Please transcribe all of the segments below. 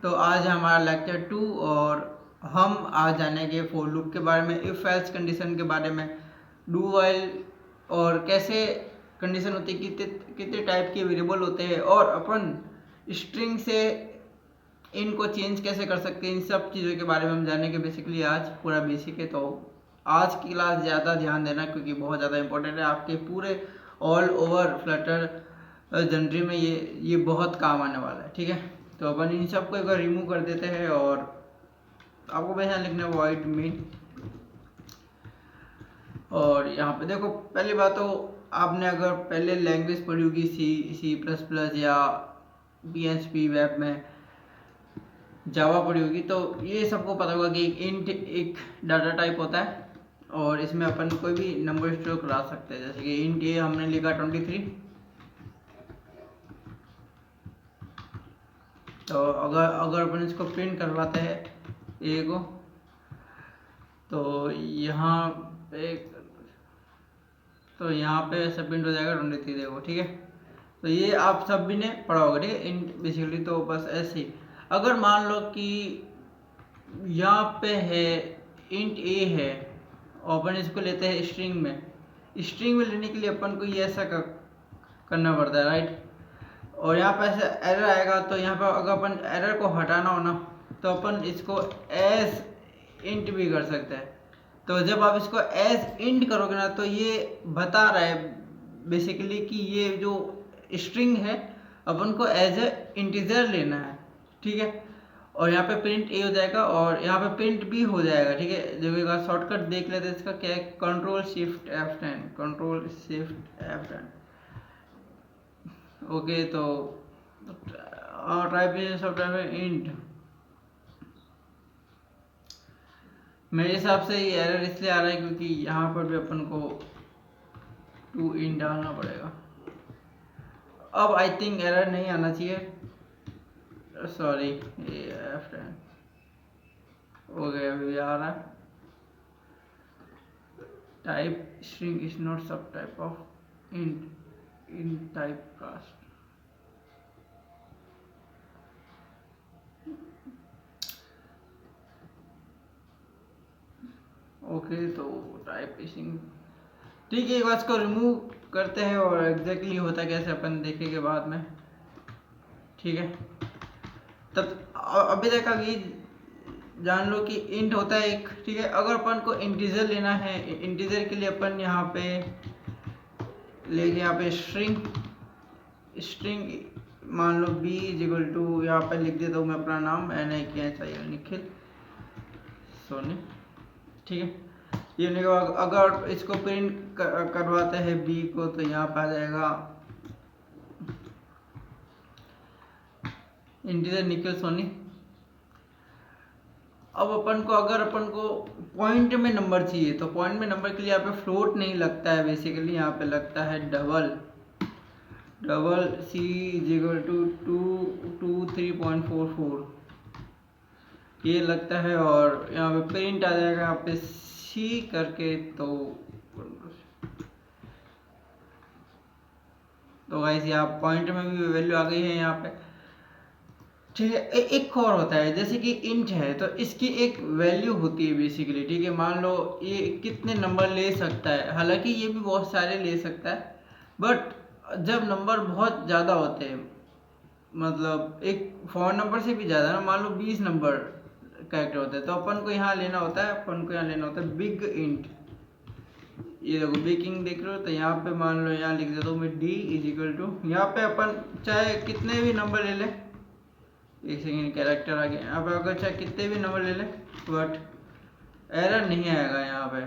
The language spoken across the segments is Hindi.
तो आज है हमारा लेक्चर 2 और हम आज जानेंगे फॉर लूप के बारे में, इफ एल्स कंडीशन के बारे में, डू वाइल और कैसे कंडीशन होती है, कितने कितने टाइप के वेरिएबल होते हैं और अपन स्ट्रिंग से इनको चेंज कैसे कर सकते हैं। इन सब चीज़ों के बारे में हम जानेंगे। बेसिकली आज पूरा बेसिक है, तो आज की क्लास ज़्यादा ध्यान देना क्योंकि बहुत ज़्यादा इंपॉर्टेंट है आपके पूरे ऑल ओवर फ्लटर जनरी में। ये बहुत काम आने वाला है, ठीक है। तो अपन इन सबको एक बार रिमूव कर देते हैं और आपको बस यहाँ लिखना है void main। और यहाँ पे देखो, पहली बात तो आपने अगर पहले लैंग्वेज पढ़ी होगी C++ या PHP वेब में जावा पढ़ी होगी, तो ये सबको पता होगा कि इंट एक डाटा टाइप होता है और इसमें अपन कोई भी नंबर स्टोर करा सकते हैं। जैसे कि इंट ए हमने लिखा 23, तो अगर अपन इसको प्रिंट करवाते हैं ए को, तो यहाँ पे सब प्रिंट हो जाएगा 23 देखो, ठीक है। तो ये आप सब भी ने पढ़ा होगा, ठीक है। इंट बेसिकली तो बस ऐसे ही, अगर मान लो कि यहाँ पे है इंट ए है और अपन इसको लेते हैं स्ट्रिंग में लेने के लिए अपन को ये ऐसा करना पड़ता है, राइट। और यहाँ पे ऐसे एरर आएगा, तो यहाँ पर अगर अपन एरर को हटाना हो ना, तो अपन इसको एज इंट भी कर सकते हैं। तो जब आप इसको एज इंट करोगे ना, तो ये बता रहा है बेसिकली कि ये जो स्ट्रिंग है अपन को एज ए इंटीजर लेना है, ठीक है। और यहाँ पे प्रिंट ए हो जाएगा और यहाँ पे प्रिंट भी हो जाएगा, ठीक है। देखिएगा शॉर्टकट देख लेते हैं इसका क्या है, कंट्रोल शिफ्ट F10। ओके, तो टाइप इंट, मेरे हिसाब से ये एरर इसलिए आ रहा है क्योंकि यहाँ पर भी अपन को टू इन डालना पड़ेगा। अब आई थिंक एरर नहीं आना चाहिए, सॉरी, F10 हो गया, अभी आ रहा है। Type string is not sub type of int in type cast. Okay, तो टाइप स्ट्रिंग, ठीक है। एक बार इसको रिमूव करते हैं और एग्जैक्टली होता कैसे अपन देखेंगे बाद में, ठीक है। तब अभी देखा कि जान लो कि इंट होता है एक, ठीक है। अगर अपन को इंटीजर लेना है, इंटीजर के लिए अपन यहाँ पे लेके यहाँ पे स्ट्रिंग मान लो b इक्वल टू, यहाँ पे लिख देता हूँ मैं अपना नाम, निखिल सोनी, ठीक है। ये अगर इसको प्रिंट करवाते हैं b को, तो यहाँ पे आ जाएगा इंटीजर निखिल सोनी। अब अगर अपन को पॉइंट में नंबर चाहिए, तो पॉइंट में नंबर के लिए यहाँ पे फ्लोट नहीं लगता है, बेसिकली यहाँ पे लगता है डबल C इक्वल टू 223.44 ये लगता है। और यहाँ पे प्रिंट आ जाएगा यहाँ पे C करके, तो गाइस यहाँ पॉइंट में भी वैल्यू आ गई है यहाँ पे, ठीक है। एक और होता है, जैसे कि इंट है तो इसकी एक वैल्यू होती है बेसिकली, ठीक है। मान लो ये कितने नंबर ले सकता है, हालांकि ये भी बहुत सारे ले सकता है, बट जब नंबर बहुत ज़्यादा होते हैं, मतलब एक फोन नंबर से भी ज़्यादा ना, मान लो 20 नंबर कैरेक्टर होते हैं, तो अपन को यहाँ लेना होता है बिग इंट। ये देखो बिग इंट देख रहे हो, तो यहाँ पे मान लो यहाँ लिख देता हूँ मैं d इज इक्वल टू, यहाँ पे अपन चाहे कितने भी नंबर ले ले, एक सेकेंड कैरेक्टर आ गया यहाँ पे, अगर चाहे कितने भी नंबर ले ले बट एरर नहीं आएगा यहाँ पे।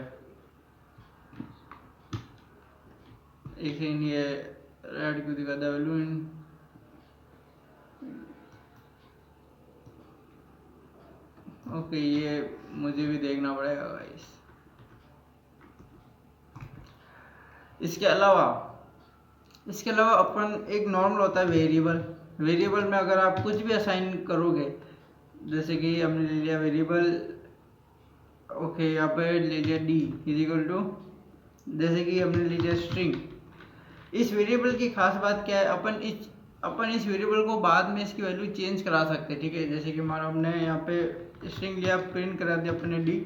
एक सेकेंड, ये रेड क्यों दिखाता है वैल्यू इन, ओके, ये मुझे भी देखना पड़ेगा गाइस। इसके अलावा अपन एक नॉर्मल होता है वेरिएबल में अगर आप कुछ भी असाइन करोगे, जैसे कि हमने ले लिया वेरिएबल, ओके, यहाँ पे ले लिया d इज इक्वल टू, जैसे कि हमने ले लिया स्ट्रिंग। इस वेरिएबल की खास बात क्या है, अपन इस अपन इस वेरिएबल को बाद में इसकी वैल्यू चेंज करा सकते हैं, ठीक है। जैसे कि मान हमने यहाँ पे स्ट्रिंग लिया, प्रिंट करा दिया अपने डी,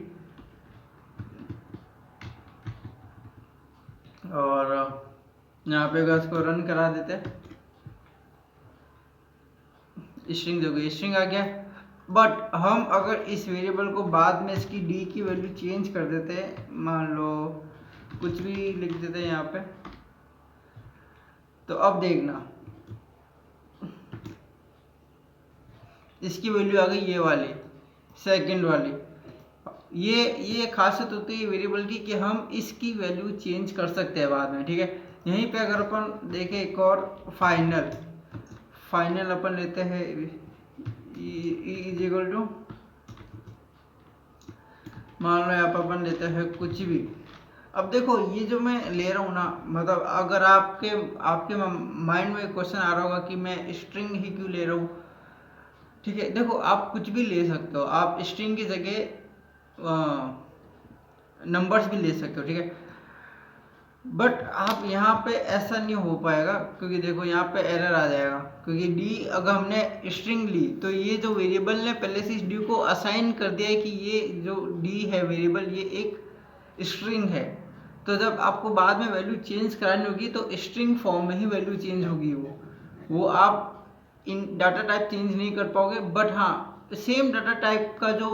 और यहाँ पे अगर इसको रन करा देते हैं, स्ट्रिंग दोगे, स्ट्रिंग आ गया। बट हम अगर इस वेरिएबल को बाद में इसकी डी की वैल्यू चेंज कर देते हैं, मान लो कुछ भी लिख देते हैं यहाँ पे, तो अब देखना इसकी वैल्यू आ गई ये वाली, सेकंड वाली। ये खासियत होती है वेरिएबल की कि हम इसकी वैल्यू चेंज कर सकते हैं बाद में, ठीक है। यहीं पे अगर अपन देखें एक और फाइनल अपन लेते हैं इज इक्वल टू, मान लो यहाँ पर अपन लेते हैं कुछ भी। अब देखो ये जो मैं ले रहा हूँ ना, मतलब अगर आपके माइंड में क्वेश्चन आ रहा होगा कि मैं स्ट्रिंग ही क्यों ले रहा हूँ, ठीक है। देखो आप कुछ भी ले सकते हो, आप स्ट्रिंग की जगह नंबर्स भी ले सकते हो, ठीक है। बट आप यहाँ पे ऐसा नहीं हो पाएगा, क्योंकि देखो यहाँ पे एरर आ जाएगा, क्योंकि डी अगर हमने स्ट्रिंग ली तो ये जो वेरिएबल ने पहले से इस डी को असाइन कर दिया है कि ये जो डी है वेरिएबल ये एक स्ट्रिंग है। तो जब आपको बाद में वैल्यू चेंज करानी होगी तो स्ट्रिंग फॉर्म में ही वैल्यू चेंज होगी, वो आप इन डाटा टाइप चेंज नहीं कर पाओगे। बट हाँ सेम डाटा टाइप का जो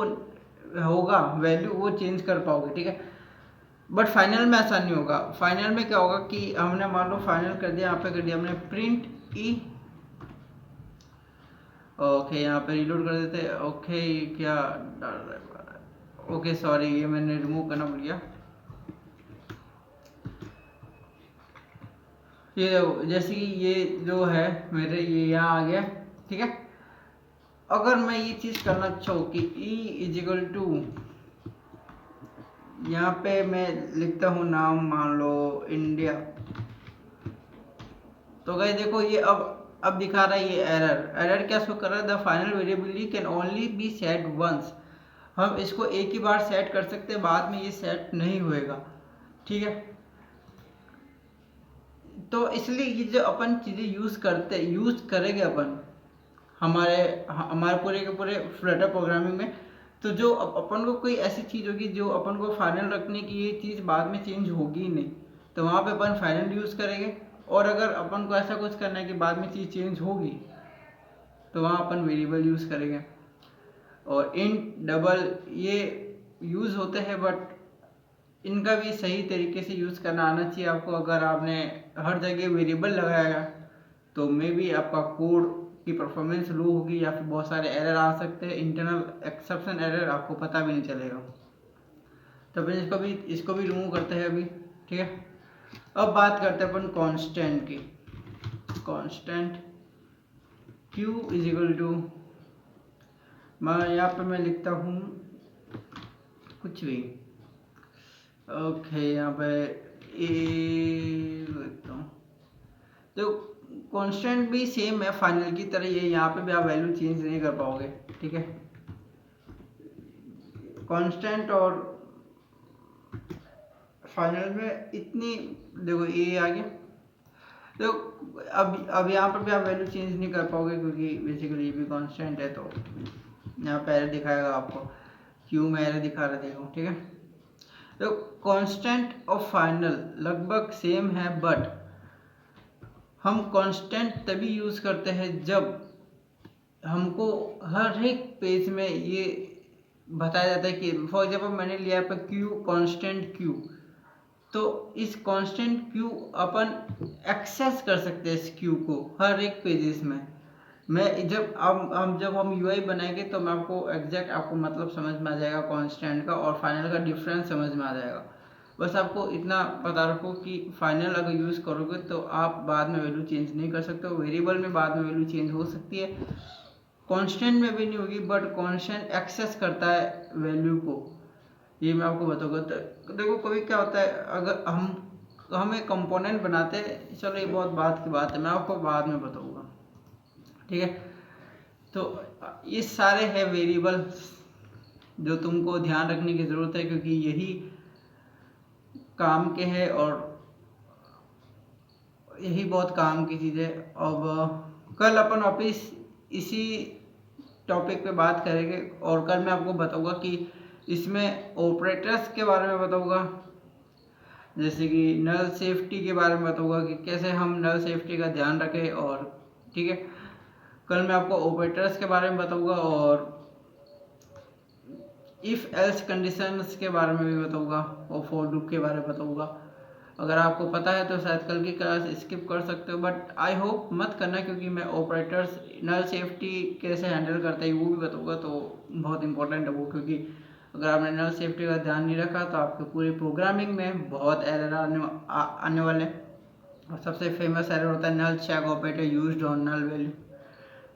होगा वैल्यू वो चेंज कर पाओगे, ठीक है। बट फाइनल में ऐसा नहीं होगा। फाइनल में क्या होगा कि हमने मान लो फाइनल कर दिया, यहाँ पे कर दिया हमने प्रिंट ई, ओके यहाँ पे रिलोड कर देते हैं। ओके क्या डाल रहा है, ओके सॉरी ये मैंने रिमूव करना भूल गया। ये जैसे कि ये जो है मेरे ये यहाँ आ गया, ठीक है। अगर मैं ये चीज करना चाहूँ कि ई इज इक्वल टू, यहाँ पे मैं लिखता हूँ नाम मान लो इंडिया, तो गाइस देखो ये अब दिखा रहा है ये एरर क्या शो कर रहा है, the final variable can only be set once. हम इसको एक ही बार सेट कर सकते हैं, बाद में ये सेट नहीं होएगा, ठीक है। तो इसलिए ये जो अपन चीजें यूज करेंगे अपन हमारे पूरे के पूरे फ्लटर प्रोग्रामिंग में, तो जो अपन को कोई ऐसी चीज होगी जो अपन को फाइनल रखने की, ये चीज बाद में चेंज होगी ही नहीं, तो वहां पे अपन फाइनल यूज करेंगे। और अगर अपन को ऐसा कुछ करना है कि बाद में चीज चेंज होगी, तो वहां अपन वेरिएबल यूज करेंगे। और इंट डबल ये यूज होते हैं, बट इनका भी सही तरीके से यूज करना आना चाहिए आपको। अगर आपने हर जगह वेरिएबल लगाया तो मे बी आपका कोड की परफॉर्मेंस लो होगी, या फिर बहुत सारे एरर आ सकते हैं, इंटरनल एक्सेप्शन एरर, आपको पता भी नहीं चलेगा। तो अपन इसको भी रिमूव करते हैं अभी, ठीक है। अब बात करते हैं अपन कांस्टेंट की। Constant q is equal to, यहाँ पे मैं लिखता हूँ कुछ भी, ओके यहाँ पे ए लिखता हूँ। तो कांस्टेंट भी सेम है फाइनल की तरह, ये यहाँ पे भी आप वैल्यू चेंज नहीं कर पाओगे, ठीक है। कांस्टेंट और फाइनल में इतनी देखो ए आ गया, तो अब यहाँ पर भी आप वैल्यू चेंज नहीं कर पाओगे, क्योंकि बेसिकली ये भी कांस्टेंट है। तो यहाँ पे एरर दिखाएगा आपको, क्यों में एरर दिखा रहा देखो, ठीक है। तो कांस्टेंट और फाइनल लगभग सेम है, बट हम कांस्टेंट तभी यूज करते हैं जब हमको हर एक पेज में ये बताया जाता है कि फॉर एग्जाम्पल मैंने लिया है क्यू, कांस्टेंट क्यू, तो इस कांस्टेंट क्यू अपन एक्सेस कर सकते हैं इस क्यू को हर एक पेजेस में। मैं जब हम यूआई बनाएंगे तो मैं आपको एग्जैक्ट आपको मतलब समझ में आ जाएगा कांस्टेंट का और फाइनल का डिफरेंस समझ में आ जाएगा। बस आपको इतना पता रखो कि फाइनल अगर यूज़ करोगे तो आप बाद में वैल्यू चेंज नहीं कर सकते हो, वेरिएबल में बाद में वैल्यू चेंज हो सकती है, कांस्टेंट में भी नहीं होगी, बट कांस्टेंट एक्सेस करता है वैल्यू को, ये मैं आपको बताऊंगा। तो देखो कभी क्या होता है, अगर हम एक कंपोनेंट बनाते हैं, चलो ये बहुत बात की बात है, मैं आपको बाद में बताऊंगा, ठीक है। तो ये सारे हैं वेरिएबल जो तुमको ध्यान रखने की ज़रूरत है, क्योंकि यही काम के है और यही बहुत काम की चीज़ है। अब कल अपन वापिस इसी टॉपिक पे बात करेंगे और कल मैं आपको बताऊंगा कि इसमें ऑपरेटर्स के बारे में बताऊंगा, जैसे कि नल सेफ्टी के बारे में बताऊंगा कि कैसे हम नल सेफ्टी का ध्यान रखें। और ठीक है, कल मैं आपको ऑपरेटर्स के बारे में बताऊंगा और इफ़ एल्स कंडीशंस के बारे में भी बताऊंगा और फॉर लूप के बारे में बताऊंगा। अगर आपको पता है तो शायद कल की क्लास स्किप कर सकते हो, बट आई होप मत करना, क्योंकि मैं ऑपरेटर्स नल सेफ्टी कैसे हैंडल करते हैं वो भी बताऊंगा। तो बहुत इंपॉर्टेंट है वो, क्योंकि अगर आपने नल सेफ्टी का ध्यान नहीं रखा तो आपके पूरी प्रोग्रामिंग में बहुत एरर आने वाले हैं। और सबसे फेमस एरर होता है null check operator used on null value.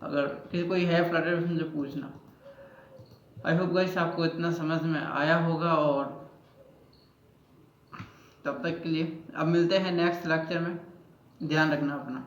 अगर किसी कोई है फ्लटर मुझे पूछना। आई होप गाइस आपको इतना समझ में आया होगा, और तब तक के लिए अब मिलते हैं नेक्स्ट लेक्चर में। ध्यान रखना अपना।